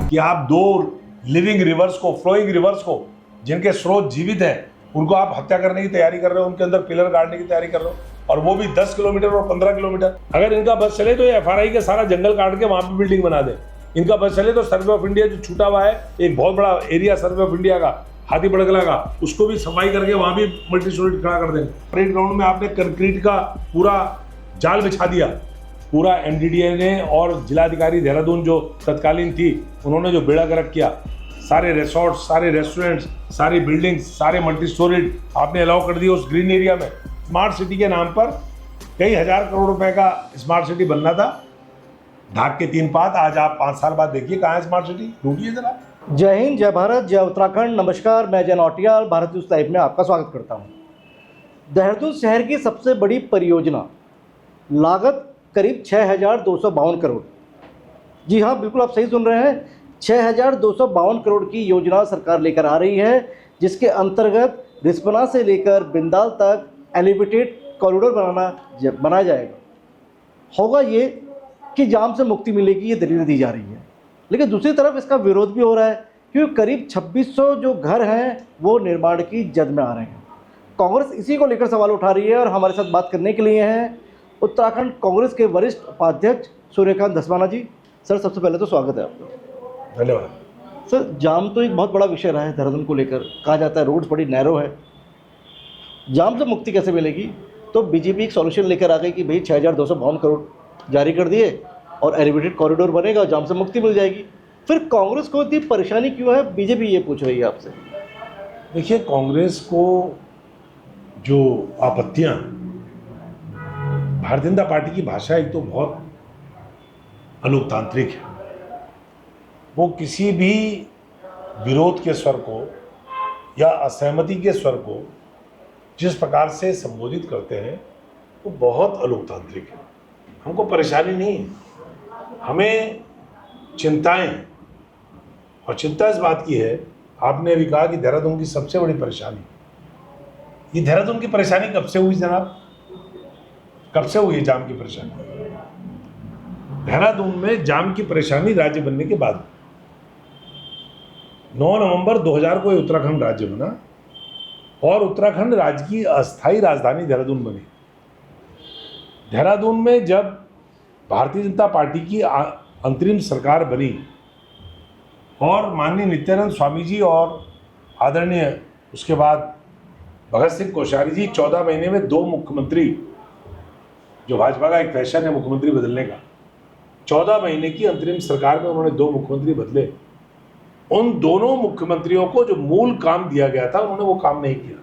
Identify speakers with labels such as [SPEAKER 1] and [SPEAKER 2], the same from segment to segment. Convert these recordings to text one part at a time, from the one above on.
[SPEAKER 1] कि आप दो लिविंग रिवर्स को, फ्लोइंग रिवर्स को, जिनके स्रोत जीवित हैं, उनको आप हत्या करने की तैयारी कर रहे हो, उनके अंदर पिलर गाड़ने की तैयारी कर रहे हो, और वो भी 10 किलोमीटर और 15 किलोमीटर। अगर इनका बस चले तो ये FRI के सारा जंगल काट के वहां पे बिल्डिंग बना दे। इनका बस चले तो सर्वे ऑफ इंडिया जो छूटा हुआ है, एक बहुत बड़ा एरिया सर्वे ऑफ इंडिया का, हाथी बड़गला का, उसको भी सफाई करके वहां भी मल्टी स्टोरेज खड़ा कर देंगे। परेड ग्राउंड में आपने कंक्रीट का पूरा जाल बिछा दिया। पूरा MDDA ने और जिलाधिकारी देहरादून जो तत्कालीन थी, उन्होंने जो बेड़ा गर्क किया, सारे रिसोर्ट्स, सारे रेस्टोरेंट्स, सारी बिल्डिंग्स, सारे मल्टी स्टोरेज आपने अलाउ कर दिए उस ग्रीन एरिया में। स्मार्ट सिटी के नाम पर कई हजार करोड़ रुपए का स्मार्ट सिटी बनना था, ढाक के 3 पात। आज आप 5 साल बाद देखिए कहाँ है स्मार्ट सिटी, ढूंढिए जरा।
[SPEAKER 2] जय हिंद, जय भारत, जय उत्तराखंड। नमस्कार, मैं जय नौटियाल भारत न्यूज़ लाइव में आपका स्वागत करता हूं। देहरादून शहर की सबसे बड़ी परियोजना, लागत करीब 6252 करोड़। जी हाँ, बिल्कुल आप सही सुन रहे हैं, 6252 करोड़ की योजना सरकार लेकर आ रही है, जिसके अंतर्गत रिस्पना से लेकर बिंदाल तक एलिवेटेड कॉरिडोर बनाया जाएगा। होगा ये कि जाम से मुक्ति मिलेगी, ये दलील दी जा रही है। लेकिन दूसरी तरफ इसका विरोध भी हो रहा है, क्योंकि करीब 2600 जो घर हैं वो निर्माण की जद में आ रहे हैं। कांग्रेस इसी को लेकर सवाल उठा रही है, और हमारे साथ बात करने के लिए हैं उत्तराखंड कांग्रेस के वरिष्ठ उपाध्यक्ष सूर्यकांत धस्माना जी। सर, सबसे पहले तो स्वागत है आपका।
[SPEAKER 1] धन्यवाद।
[SPEAKER 2] सर, जाम तो एक बहुत बड़ा विषय रहा है देहरादून को लेकर। कहा जाता है रोड्स बड़ी नैरो है, जाम से मुक्ति कैसे मिलेगी? तो बीजेपी एक सॉल्यूशन लेकर आ गई कि भाई 6252 करोड़ जारी कर दिए और एलिवेटेड कॉरिडोर बनेगा, जाम से मुक्ति मिल जाएगी। फिर कांग्रेस को इतनी परेशानी क्यों है, बीजेपी ये पूछ रही है आपसे।
[SPEAKER 1] देखिए, कांग्रेस को जो आपत्तियां, भारतीय जनता पार्टी की भाषा एक तो बहुत अलोकतांत्रिक है। वो किसी भी विरोध के स्वर को या असहमति के स्वर को जिस प्रकार से संबोधित करते हैं, वो बहुत अलोकतांत्रिक है। हमको परेशानी नहीं है, हमें चिंताएं, और चिंता इस बात की है, आपने अभी कहा कि देहरादून की सबसे बड़ी परेशानी, ये देहरादून की परेशानी कब से हुई जनाब? कब से हुई जाम की परेशानी? देहरादून में जाम की परेशानी राज्य बनने के बाद 9 नवंबर 2000 को उत्तराखंड राज्य बना, और उत्तराखंड राज्य की अस्थायी राजधानी देहरादून बनी। देहरादून में जब भारतीय जनता पार्टी की अंतरिम सरकार बनी और माननीय नित्यानंद स्वामी जी और आदरणीय उसके बाद भगत सिंह कोश्यारी जी 14 महीने में 2 मुख्यमंत्री, जो भाजपा का एक फैशन है मुख्यमंत्री बदलने का, 14 महीने की अंतरिम सरकार में उन्होंने 2 मुख्यमंत्री बदले। उन दोनों मुख्यमंत्रियों को जो मूल काम दिया गया था, उन्होंने वो काम नहीं किया।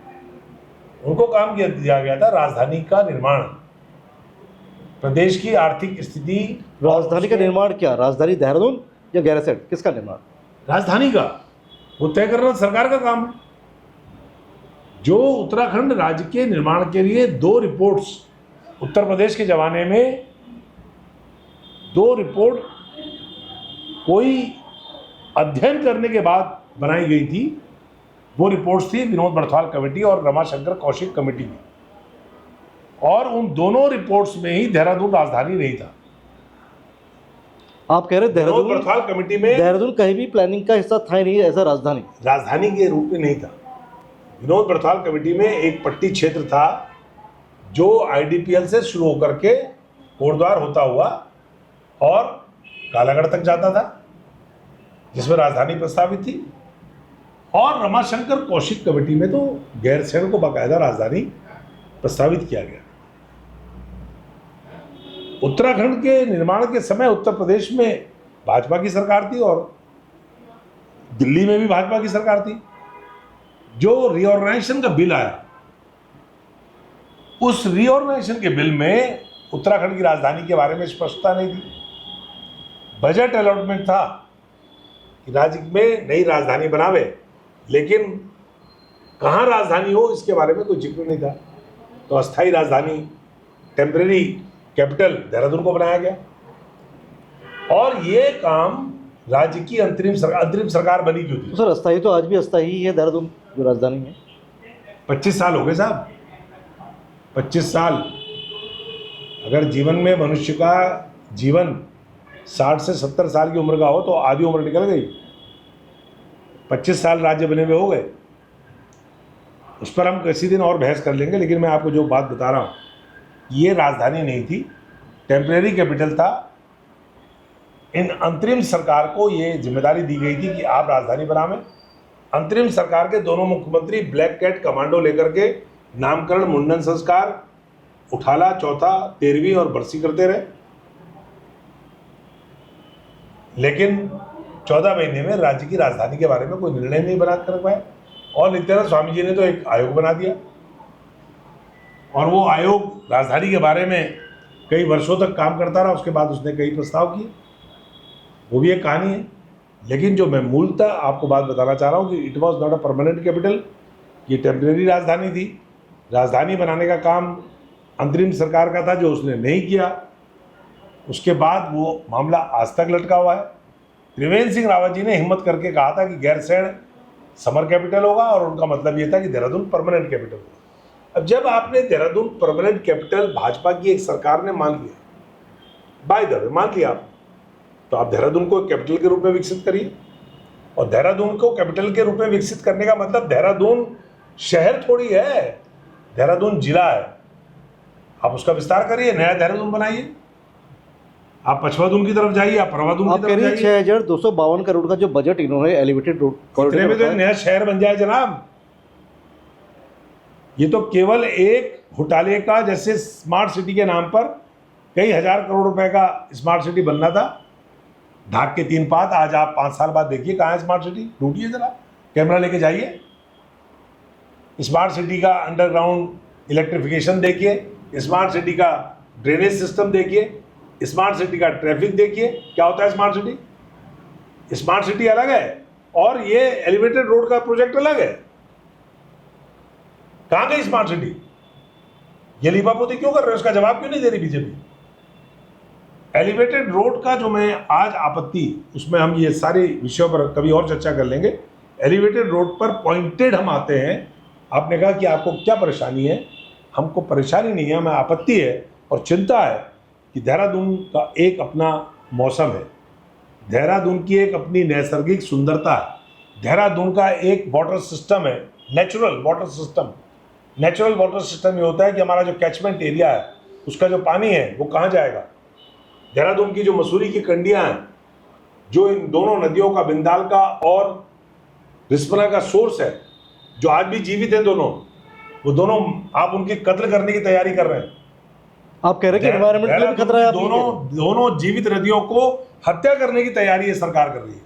[SPEAKER 1] उनको काम दिया गया था राजधानी का निर्माण, प्रदेश की आर्थिक स्थिति।
[SPEAKER 2] राजधानी का निर्माण क्या, राजधानी देहरादून या गैरसैंण, किसका निर्माण?
[SPEAKER 1] राजधानी का वो तय करना सरकार का काम है। जो उत्तराखंड राज्य के निर्माण के लिए 2 रिपोर्ट्स उत्तर प्रदेश के जमाने में, 2 रिपोर्ट कोई अध्ययन करने के बाद बनाई गई थी, वो रिपोर्ट्स थी विनोद बड़थवाल कमेटी और रमाशंकर कौशिक कमेटी की, और उन दोनों रिपोर्ट्स में ही देहरादून राजधानी नहीं था।
[SPEAKER 2] आप कह रहे
[SPEAKER 1] विनोद बड़थवाल कमेटी में
[SPEAKER 2] देहरादून कहीं भी प्लानिंग का हिस्सा था ही नहीं, ऐसा राजधानी
[SPEAKER 1] के रूप में नहीं था। विनोद बड़थवाल कमेटी में एक पट्टी क्षेत्र था जो IDPL से शुरू होकर के कोटद्वार होता हुआ और कालागढ़ तक जाता था, जिसमें राजधानी प्रस्तावित थी। और रमाशंकर कौशिक कमेटी में तो गैरसैंण को बाकायदा राजधानी प्रस्तावित किया गया। उत्तराखंड के निर्माण के समय उत्तर प्रदेश में भाजपा की सरकार थी और दिल्ली में भी भाजपा की सरकार थी। जो रीऑर्गेनाइजेशन का बिल आया, उस रीऑर्गेनाइजेशन के बिल में उत्तराखंड की राजधानी के बारे में स्पष्टता नहीं थी। बजट अलॉटमेंट था कि राज्य में नई राजधानी बनावे, लेकिन कहाँ राजधानी हो इसके बारे में कोई जिक्र नहीं था। तो अस्थायी राजधानी, टेम्परेरी कैपिटल देहरादून को बनाया गया, और ये काम राज्य की अंतरिम सरकार बनी क्यों थी?
[SPEAKER 2] सर, अस्थायी तो आज भी अस्थायी ही है देहरादून जो राजधानी है।
[SPEAKER 1] 25 साल हो गए साहब, 25 साल। अगर जीवन में मनुष्य का जीवन 60 से 70 साल की उम्र का हो तो आधी उम्र निकल गई, 25 साल राज्य बने हुए हो गए। उस पर हम किसी दिन और बहस कर लेंगे, लेकिन मैं आपको जो बात बता रहा हूँ, ये राजधानी नहीं थी, टेम्परेरी कैपिटल था। इन अंतरिम सरकार को ये जिम्मेदारी दी गई थी कि आप राजधानी बनावें। अंतरिम सरकार के दोनों मुख्यमंत्री ब्लैक कैट कमांडो लेकर के नामकरण, मुंडन संस्कार, उठाला, चौथा, 13वीं और बरसी करते रहे। लेकिन 14 महीने में राज्य की राजधानी के बारे में कोई निर्णय नहीं बना कर पाए। और नित्यानंद स्वामी जी ने तो एक आयोग बना दिया, और वो आयोग राजधानी के बारे में कई वर्षों तक काम करता रहा। उसके बाद उसने कई प्रस्ताव किए, वो भी एक कहानी है। लेकिन जो मैं मूलतः आपको बात बताना चाह रहा हूँ कि it was not a permanent capital, ये टेम्परेरी राजधानी थी। राजधानी बनाने का काम अंतरिम सरकार का था, जो उसने नहीं किया। उसके बाद वो मामला आज तक लटका हुआ है। त्रिवेंद्र सिंह रावत जी ने हिम्मत करके कहा था कि गैरसैंण समर कैपिटल होगा, और उनका मतलब ये था कि देहरादून परमानेंट कैपिटल होगा। अब जब आपने देहरादून परमानेंट कैपिटल भाजपा की एक सरकार ने मान लिया, बाय द वे मान लिया आप, तो आप देहरादून को कैपिटल के रूप में विकसित करिए। और देहरादून को कैपिटल के रूप में विकसित करने का मतलब देहरादून शहर थोड़ी है, देहरादून जिला है। आप उसका विस्तार करिए, नया देहरादून बनाइए। आप पछवादून की तरफ जाइए, आप परवादून की तरफ जाइए।
[SPEAKER 2] 6252 करोड़ का जो बजट इन्होंने एलिवेटेड रोड
[SPEAKER 1] इतने में तो एक नया शहर बन जाए जनाब। ये तो केवल एक घोटाले का, जैसे स्मार्ट सिटी के नाम पर कई हजार करोड़ रुपए का स्मार्ट सिटी बनना था, ढाक के 3 पात। आज आप 5 साल बाद देखिए कहाँ है स्मार्ट सिटी, ढूंढिए जरा, कैमरा लेके जाइए। स्मार्ट सिटी का अंडरग्राउंड इलेक्ट्रिफिकेशन देखिए, स्मार्ट सिटी का ड्रेनेज सिस्टम देखिए, स्मार्ट सिटी का ट्रैफिक देखिए। क्या होता है स्मार्ट सिटी? स्मार्ट सिटी अलग है और ये एलिवेटेड रोड का प्रोजेक्ट अलग है। कहां गई स्मार्ट सिटी? ये लीपापोती क्यों कर रहे हो? उसका जवाब क्यों नहीं दे रही बीजेपी? एलिवेटेड रोड का जो मैं आज आपत्ति, उसमें हम ये सारे विषयों पर कभी और चर्चा कर लेंगे। एलिवेटेड रोड पर पॉइंटेड हम आते हैं। आपने कहा कि आपको क्या परेशानी है? हमको परेशानी नहीं है, हमें आपत्ति है और चिंता है कि देहरादून का एक अपना मौसम है, देहरादून की एक अपनी नैसर्गिक सुंदरता है, देहरादून का एक वाटर सिस्टम है, natural water system. Natural water system ये होता है कि हमारा जो कैचमेंट एरिया है, उसका जो पानी है वो कहाँ जाएगा? देहरादून की जो मसूरी की कंडियाँ हैं, जो इन दोनों नदियों का, बिंदाल का और रिस्पना का सोर्स है, जो आज भी जीवित हैं दोनों, वो दोनों आप उनकी कत्ल करने की तैयारी कर रहे हैं।
[SPEAKER 2] आप कह रहे हैं कि एनवायरनमेंट के लिए भी खतरा है।
[SPEAKER 1] दोनों जीवित नदियों को हत्या करने की तैयारी ये सरकार कर रही है।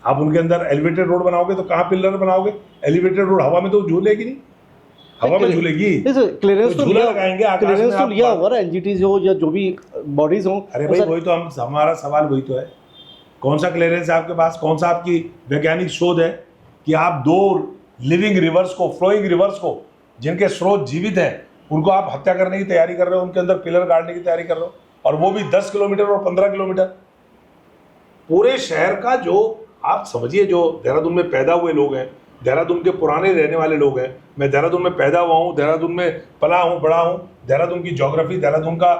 [SPEAKER 1] आप उनके अंदर एलिवेटेड रोड बनाओगे तो कहाँ पिलर बनाओगे? एलिवेटेड रोड हवा में तो झूलेगी नहीं, हवा में झूलेगी।
[SPEAKER 2] क्लियरेंस तो
[SPEAKER 1] झूला लगाएंगे आकाश में।
[SPEAKER 2] क्लियरेंस तो लिया हुआ है, एनजीटीज हो या जो भी बॉडीज हो।
[SPEAKER 1] अरे भाई वही तो हमारा सवाल वही तो है, कौन सा क्लियरेंस है आपके पास? कौन सा आपकी वैज्ञानिक शोध है कि आप 2 लिविंग रिवर्स को, फ्लोइंग रिवर्स को, जिनके स्रोत जीवित हैं, उनको आप हत्या करने की तैयारी कर रहे हो, उनके अंदर पिलर गाड़ने की तैयारी कर रहे हो, और वो भी 10 किलोमीटर और 15 किलोमीटर। पूरे शहर का जो आप समझिए, जो देहरादून में पैदा हुए लोग हैं, देहरादून के पुराने रहने वाले लोग हैं। मैं देहरादून में पैदा हुआ हूँ, देहरादून में पला हूँ, बड़ा हूँ, देहरादून की ज्योग्राफी, देहरादून का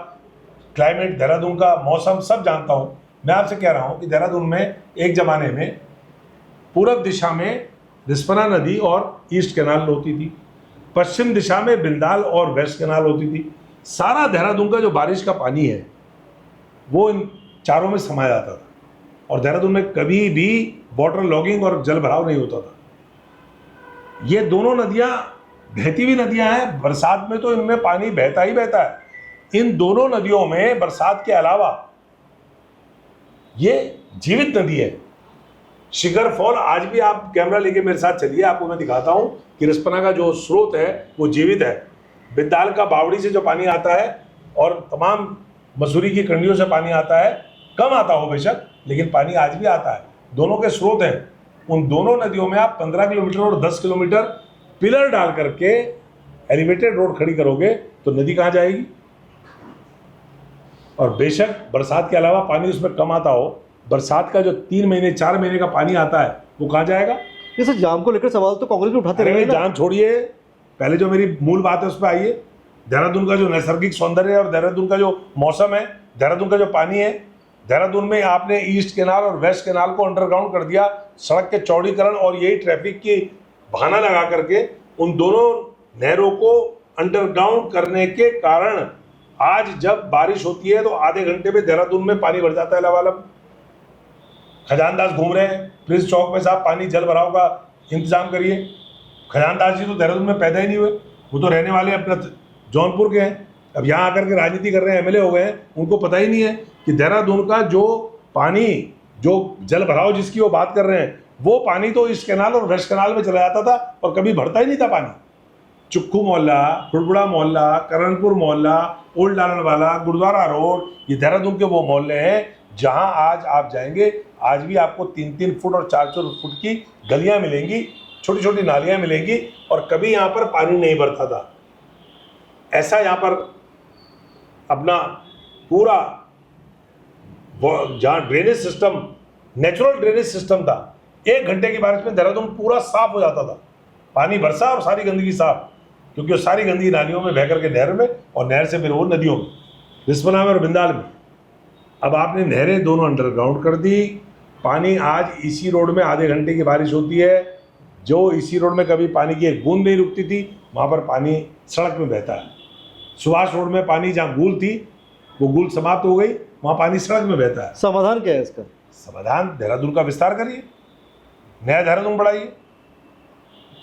[SPEAKER 1] क्लाइमेट, देहरादून का मौसम सब जानता हूँ। मैं आपसे कह रहा हूँ कि देहरादून में एक ज़माने में पूरब दिशा में रिस्पना नदी और ईस्ट कैनाल होती थी, पश्चिम दिशा में बिंदाल और वेस्ट कैनाल होती थी। सारा देहरादून का जो बारिश का पानी है वो इन चारों में समा जाता था, और देहरादून में कभी भी वाटर लॉगिंग और जल भराव नहीं होता था। ये दोनों नदियां बहती हुई नदियां हैं, बरसात में तो इनमें पानी बहता ही बहता है। इन दोनों नदियों में बरसात के अलावा ये जीवित नदी है। शिखर फॉल, आज भी आप कैमरा लेके मेरे साथ चलिए, आपको मैं दिखाता हूं कि रिस्पना का जो स्रोत है वो जीवित है। बिंदाल का बावड़ी से जो पानी आता है और तमाम मसूरी की कंडियों से पानी आता है, कम आता हो बेशक, लेकिन पानी आज भी आता है। दोनों के स्रोत हैं। उन दोनों नदियों में आप 15 किलोमीटर और 10 किलोमीटर पिलर डाल करके एलिवेटेड रोड खड़ी करोगे तो नदी कहाँ जाएगी? और बेशक बरसात के अलावा पानी उसमें कम आता हो, बरसात का जो 3 महीने 4 महीने का पानी आता है वो कहाँ जाएगा?
[SPEAKER 2] जैसे जाम को लेकर सवाल तो कांग्रेस भी उठाते रहे।
[SPEAKER 1] जाम छोड़िए, पहले जो मेरी मूल बात है उस पर आइए। देहरादून का जो नैसर्गिक सौंदर्य है और देहरादून का जो मौसम है, देहरादून का जो पानी है, देहरादून में आपने ईस्ट कैनाल और वेस्ट कैनाल को अंडरग्राउंड कर दिया, सड़क के चौड़ीकरण और यही ट्रैफिक की बहाना लगा करके उन दोनों नहरों को अंडरग्राउंड करने के कारण आज जब बारिश होती है तो आधे घंटे में देहरादून में पानी भर जाता है लबालब। खजानदास घूम रहे हैं प्रिंस चौक में, साहब पानी जल भराव का इंतजाम करिए। खजानदास जी तो देहरादून में पैदा ही नहीं हुए, वो तो रहने वाले अपने जौनपुर के हैं। अब यहाँ आकर के राजनीति कर रहे हैं, एमएलए हो गए हैं, उनको पता ही नहीं है कि देहरादून का जो पानी, जो जल भराव जिसकी वो बात कर रहे हैं, वो पानी तो ईस्ट कैनाल और वेस्ट कैनाल में चला जाता था और कभी भरता ही नहीं था पानी। चुक्खू मोहल्ला, खुड़बुड़ा मोहल्ला, करणपुर मोहल्ला, ओल्ड लालनवाला, गुरुद्वारा रोड, ये देहरादून के वो मोहल्ले हैं जहां आज आप जाएंगे, आज भी आपको 3-3 फुट और 4-4 फुट की गलियां मिलेंगी, छोटी छोटी नालियां मिलेंगी और कभी यहाँ पर पानी नहीं भरता था। ऐसा यहाँ पर अपना पूरा जहाँ drainage system, natural drainage system था, 1 घंटे की बारिश में देहरादून पूरा साफ हो जाता था, पानी बरसा और सारी गंदगी साफ, क्योंकि वो सारी गंदगी नालियों में बह करके नहर में और नहर से फिर वो नदियों में, रिस्पना में और बिंदाल में। अब आपने नहरें दोनों अंडरग्राउंड कर दी। पानी आज इसी रोड में आधे घंटे की बारिश होती है, जो इसी रोड में कभी पानी की एक बूंद नहीं रुकती थी, वहाँ पर पानी सड़क में बहता है। सुभाष रोड में पानी जहाँ गूल थी वो गूल समाप्त हो गई, वहाँ पानी सड़क में बहता है।
[SPEAKER 2] समाधान क्या है इसका?
[SPEAKER 1] समाधान देहरादून का विस्तार करिए, नया देहरादून बढ़ाइए।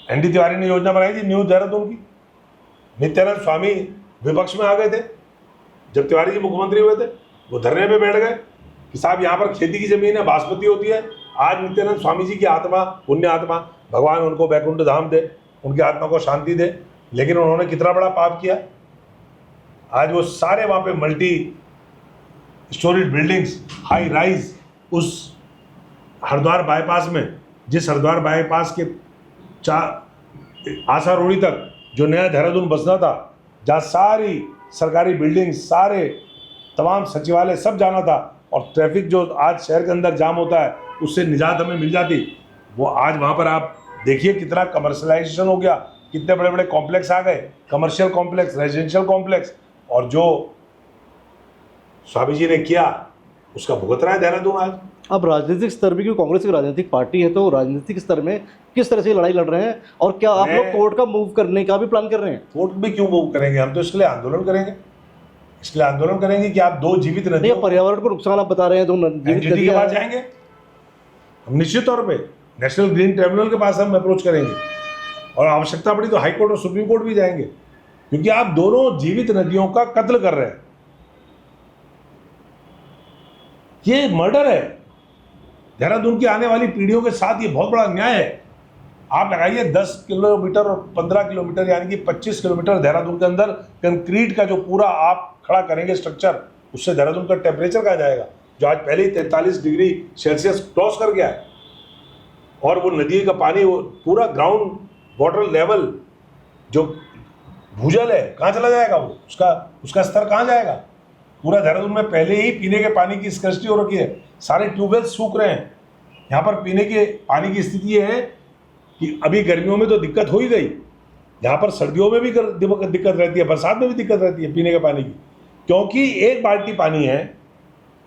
[SPEAKER 1] एनडी तिवारी ने योजना बनाई थी न्यू देहरादून की, नित्यानंद स्वामी विपक्ष में आ गए थे जब तिवारी जी मुख्यमंत्री हुए थे, वो धरने पे बैठ गए कि साहब यहाँ पर खेती की जमीन है, बासमती होती है। आज नित्यानंद स्वामी जी की आत्मा, पुण्य आत्मा, भगवान उनको वैकुंठ धाम दे, उनकी आत्मा को शांति दे, लेकिन उन्होंने कितना बड़ा पाप किया। आज वो सारे वहाँ पे multi storeyed buildings, high rise, उस हरिद्वार बाईपास में, जिस हरिद्वार बाईपास के आशा रोड़ी तक जो नया देहरादून बसना था, जहाँ सारी सरकारी बिल्डिंग, सारे तमाम सचिवालय सब जाना था और ट्रैफिक जो आज शहर के अंदर जाम होता है उससे निजात हमें मिल जाती, वो आज वहाँ पर आप देखिए कितना कमर्शलाइजेशन हो गया, कितने बड़े बड़े कॉम्प्लेक्स आ गए, कमर्शियल कॉम्प्लेक्स, रेजिडेंशियल कॉम्प्लेक्स, और जो स्वामी जी ने किया उसका भुगत रहा है देहरादून आज।
[SPEAKER 2] अब राजनीतिक स्तर भी, क्योंकि कांग्रेस एक राजनीतिक पार्टी है, तो राजनीतिक स्तर में किस तरह से लड़ाई लड़ रहे हैं और क्या आप लोग कोर्ट का मूव करने का भी प्लान कर रहे हैं?
[SPEAKER 1] कोर्ट भी क्यों मूव करेंगे, हम तो इसके लिए आंदोलन करेंगे, इसके लिए आंदोलन करेंगे कि आप दो जीवित नदियों,
[SPEAKER 2] पर्यावरण को नुकसान आप बता रहे हैं, तो
[SPEAKER 1] एनजीटी के पास जाएंगे हम, निश्चित तौर पे नेशनल ग्रीन ट्रिब्यूनल के पास हम अप्रोच करेंगे और आवश्यकता पड़ी तो हाई कोर्ट और सुप्रीम कोर्ट भी जाएंगे, क्योंकि आप दोनों जीवित नदियों का कत्ल कर रहे हैं। ये मर्डर है, देहरादून की आने वाली पीढ़ियों के साथ ये बहुत बड़ा अन्याय है। आप लगाइए 10 किलोमीटर और 15 किलोमीटर यानी कि 25 किलोमीटर देहरादून के अंदर कंक्रीट का जो पूरा आप खड़ा करेंगे स्ट्रक्चर, उससे देहरादून का टेम्परेचर कहाँ जाएगा, जो आज पहले ही 43 डिग्री सेल्सियस क्रॉस कर गया है। और वो नदी का पानी, वो पूरा ग्राउंड वाटर लेवल जो भूजल है कहाँ चला जाएगा, वो उसका स्तर कहाँ जाएगा। पूरा देहरादून में पहले ही पीने के पानी की स्कैर्सिटी हो रखी है, सारे ट्यूबवेल सूख रहे हैं। यहाँ पर पीने के पानी की स्थिति ये है कि अभी गर्मियों में तो दिक्कत हो ही गई, यहाँ पर सर्दियों में भी दिक्कत रहती है, बरसात में भी दिक्कत रहती है पीने के पानी की, क्योंकि एक बाल्टी पानी है,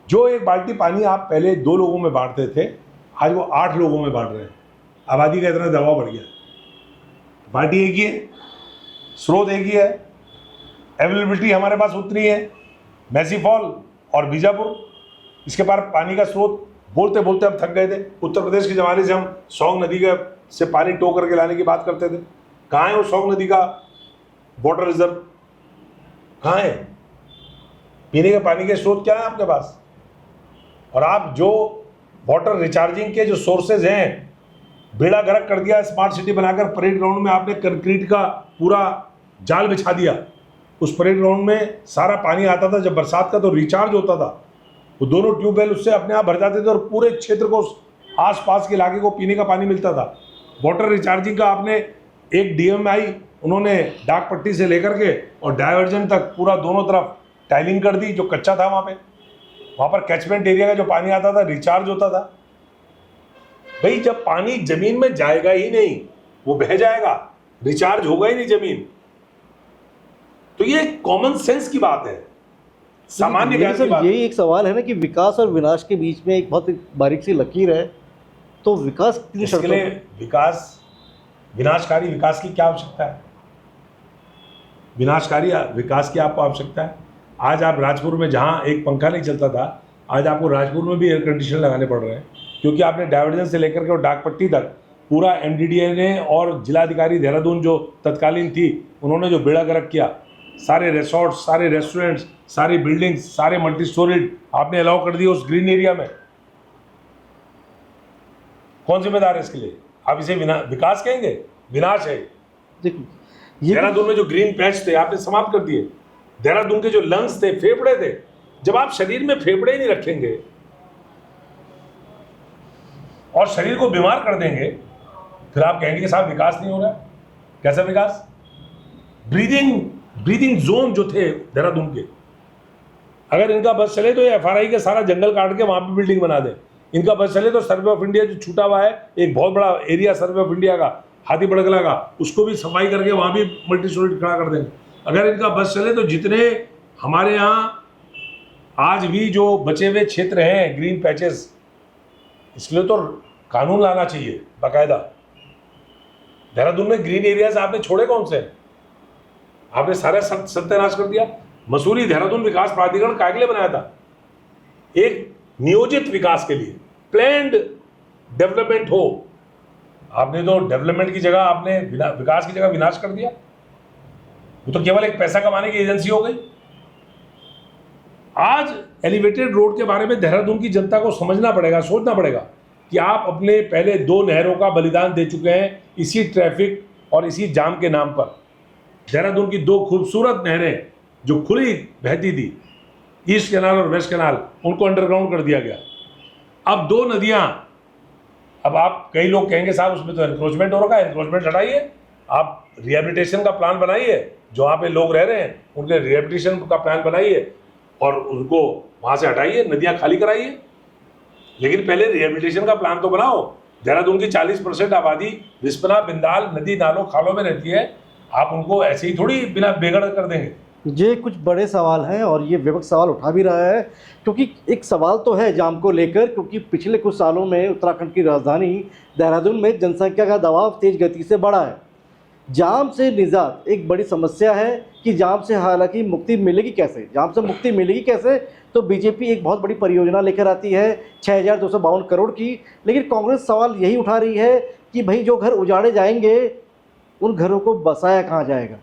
[SPEAKER 1] जो एक बाल्टी पानी आप पहले 2 लोगों में बांटते थे, आज वो 8 लोगों में बांट रहे हैं। आबादी का इतना दबाव बढ़ गया, बाल्टी एक ही है, स्रोत एक ही है, अवेलेबिलिटी हमारे पास उतनी है। मैसी फॉल और बीजापुर, इसके पार पानी का स्रोत बोलते बोलते हम थक गए थे। उत्तर प्रदेश के ज़माने से हम सौंग नदी का से पानी टो करके लाने की बात करते थे, कहाँ है वो सौंग नदी का वाटर रिजर्व, कहाँ है? पीने के पानी के स्रोत क्या है आपके पास? और आप जो वाटर रिचार्जिंग के जो सोर्सेज हैं, बेड़ा गर्क कर दिया, स्मार्ट सिटी बनाकर परेड ग्राउंड में आपने कंक्रीट का पूरा जाल बिछा दिया। उस परेड ग्राउंड में सारा पानी आता था जब बरसात का, तो रिचार्ज होता था, वो दोनों ट्यूबवेल उससे अपने आप भर जाते थे और पूरे क्षेत्र को, आसपास के इलाके को पीने का पानी मिलता था। वाटर रिचार्जिंग का आपने एक डीएमआई उन्होंने डाक पट्टी से लेकर के और डायवर्जन तक पूरा दोनों तरफ टाइलिंग कर दी, जो कच्चा था वहाँ पर कैचमेंट एरिया का जो पानी आता था रिचार्ज होता था। भाई जब पानी जमीन में जाएगा ही नहीं, वो बह जाएगा, रिचार्ज होगा ही नहीं जमीन, तो ये कॉमन सेंस की बात है। सामान्य ज्ञान की
[SPEAKER 2] सर
[SPEAKER 1] बात।
[SPEAKER 2] यही एक सवाल है ना कि विकास और विनाश के बीच में एक बहुत बारीक सी लकीर है, तो विकास कितनी
[SPEAKER 1] इसके
[SPEAKER 2] शर्तों
[SPEAKER 1] लिए विनाशकारी विकास की क्या आवश्यकता है? विनाशकारी विकास की आपको आवश्यकता है? आज आप राजपुर में जहां एक पंखा नहीं चलता था, आज आपको राजपुर में भी एयर कंडीशनर लगाने पड़ रहे हैं, क्योंकि आपने डाइवर्जन से लेकर के और डाकपट्टी तक पूरा एमडीडीए ने और जिलाधिकारी देहरादून जो तत्कालीन थी, उन्होंने जो बेड़ा गर्क किया, सारे रिसोर्ट्स, सारे रेस्टोरेंट्स, सारी बिल्डिंग्स, सारे मल्टी स्टोरीड आपने अलाउ कर दिए उस ग्रीन एरिया में। कौन जिम्मेदार है इसके लिए? आप इसे विकास कहेंगे? विनाश है।
[SPEAKER 2] देखो ये
[SPEAKER 1] देहरादून में जो ग्रीन पैच थे आपने समाप्त कर दिए। देहरादून के जो लंग्स थे, फेफड़े थे, जब आप शरीर में फेफड़े ही नहीं रखेंगे और शरीर को बीमार कर देंगे, फिर आप कहेंगे कि साहब विकास नहीं हो रहा है। कैसा विकास? ब्रीदिंग जोन जो थे देहरादून के, अगर इनका बस चले तो ये एफआरआई के सारा जंगल काट के वहां पे बिल्डिंग बना दे। इनका बस चले तो सर्वे ऑफ इंडिया जो छूटा हुआ है, एक बहुत बड़ा एरिया सर्वे ऑफ इंडिया का, हाथी बड़गला का, उसको भी सफाई करके वहां भी मल्टी स्टोरी खड़ा कर देंगे। अगर इनका बस चले तो जितने हमारे यहाँ आज भी जो बचे हुए क्षेत्र हैं ग्रीन पैचेस, इसलिए तो कानून लाना चाहिए बाकायदा। देहरादून में ग्रीन एरियाज आपने छोड़े कौन से? आपने सारा सत्यानाश कर दिया। मसूरी देहरादून विकास प्राधिकरण काहे के लिए बनाया था? एक नियोजित विकास के लिए, प्लान्ड डेवलपमेंट हो। आपने तो डेवलपमेंट की जगह आपने विकास की जगह विनाश कर दिया। वो तो केवल एक पैसा कमाने की एजेंसी हो गई। आज एलिवेटेड रोड के बारे में देहरादून की जनता को समझना पड़ेगा, सोचना पड़ेगा कि आप अपने पहले 2 नहरों का बलिदान दे चुके हैं इसी ट्रैफिक और इसी जाम के नाम पर। देहरादून की 2 खूबसूरत नहरें जो खुली बहती थी, ईस्ट कैनाल और वेस्ट कैनाल, उनको अंडरग्राउंड कर दिया गया। अब 2 नदियां, अब आप कई लोग कहेंगे साहब उसमें तो एनक्रोचमेंट हो रखा है, एनक्रोचमेंट हटाइए, आप रिहेबिलिटेशन का प्लान बनाइए, जो वहाँ पे लोग रह रहे हैं उनके रिहेबिलिटेशन का प्लान बनाइए और उनको वहाँ से हटाइए, नदियाँ खाली कराइए। लेकिन पहले रिहेबिलिटेशन का प्लान तो बनाओ। देहरादून की 40% आबादी रिस्पना, बिंदाल, नदी नालों खालों में रहती है, आप उनको ऐसे ही थोड़ी बिना बेगड़ कर देंगे।
[SPEAKER 2] ये कुछ बड़े सवाल हैं और ये विपक्ष सवाल उठा भी रहा है, क्योंकि एक सवाल तो है जाम को लेकर, क्योंकि पिछले कुछ सालों में उत्तराखंड की राजधानी देहरादून में जनसंख्या का दबाव तेज गति से बढ़ा है। जाम से निजात एक बड़ी समस्या है कि जाम से हालांकि मुक्ति मिलेगी कैसे, जाम से मुक्ति मिलेगी कैसे? तो बीजेपी एक बहुत बड़ी परियोजना लेकर आती है 6252 करोड़ की, लेकिन कांग्रेस सवाल यही उठा रही है कि भाई जो घर उजाड़े जाएंगे उन घरों को बसाया कहाँ जाएगा?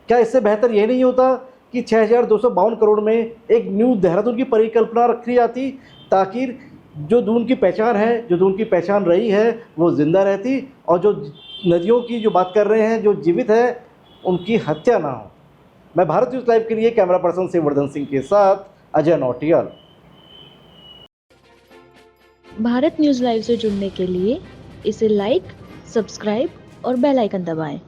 [SPEAKER 2] क्या इससे बेहतर ये नहीं होता कि 6252 करोड़ में एक न्यू देहरादून की परिकल्पना रखी जाती, ताकि जो दून की पहचान है, जो दून की पहचान रही है, वो जिंदा रहती, और जो नदियों की जो बात कर रहे हैं जो जीवित है, उनकी हत्या ना हो। मैं भारत न्यूज़ लाइव के लिए कैमरा पर्सन शिववर्धन सिंह के साथ अजय नौटियाल।
[SPEAKER 3] भारत न्यूज़ लाइव से जुड़ने के लिए इसे लाइक, सब्सक्राइब और बेल आइकन दबाएं।